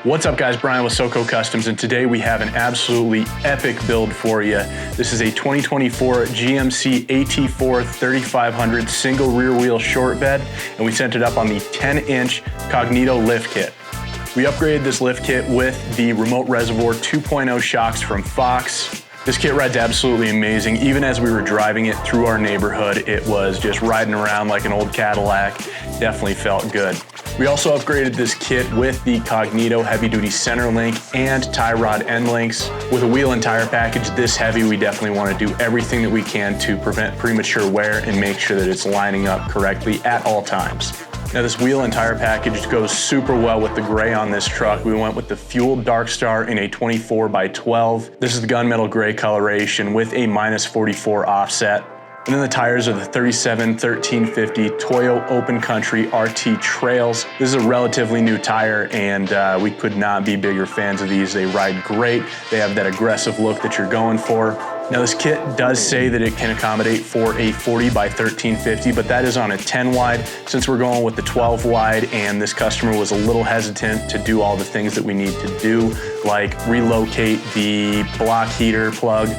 What's up guys, Brian with SoCo Customs, and today we have an absolutely epic build for you. This is a 2024 GMC AT4 3500 single rear wheel short bed, and we sent it up on the 10-inch Cognito lift kit. We upgraded this lift kit with the remote Reservoir 2.0 shocks from Fox. This kit rides absolutely amazing. Even as we were driving it through our neighborhood, it was just riding around like an old Cadillac. Definitely felt good. We also upgraded this kit with the Cognito heavy-duty Centerlink and tie rod end links. With a wheel and tire package this heavy, we definitely want to do everything that we can to prevent premature wear and make sure that it's lining up correctly at all times. Now this wheel and tire package goes super well with the gray on this truck. We went with the Fuel Dark Star in a 24x12. This is the gunmetal gray coloration with a -44 offset. And then the tires are the 37-1350 Toyo Open Country RT Trails. This is a relatively new tire, and we could not be bigger fans of these. They ride great. They have that aggressive look that you're going for. Now this kit does say that it can accommodate for a 40x1350, but that is on a 10 wide. Since we're going with the 12 wide and this customer was a little hesitant to do all the things that we need to do, like relocate the block heater plug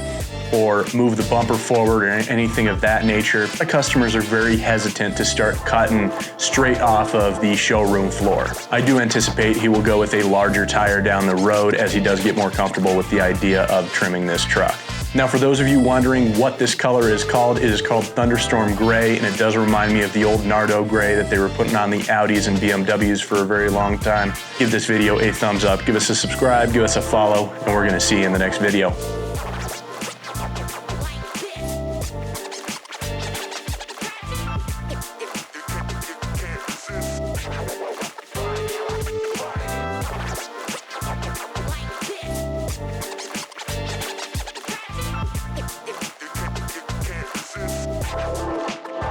or move the bumper forward or anything of that nature, the customers are very hesitant to start cutting straight off of the showroom floor. I do anticipate he will go with a larger tire down the road as he does get more comfortable with the idea of trimming this truck. Now for those of you wondering what this color is called, it is called Thunderstorm Grey, and it does remind me of the old Nardo Gray that they were putting on the Audis and BMWs for a very long time. Give this video a thumbs up, give us a subscribe, give us a follow, and we're gonna see you in the next video.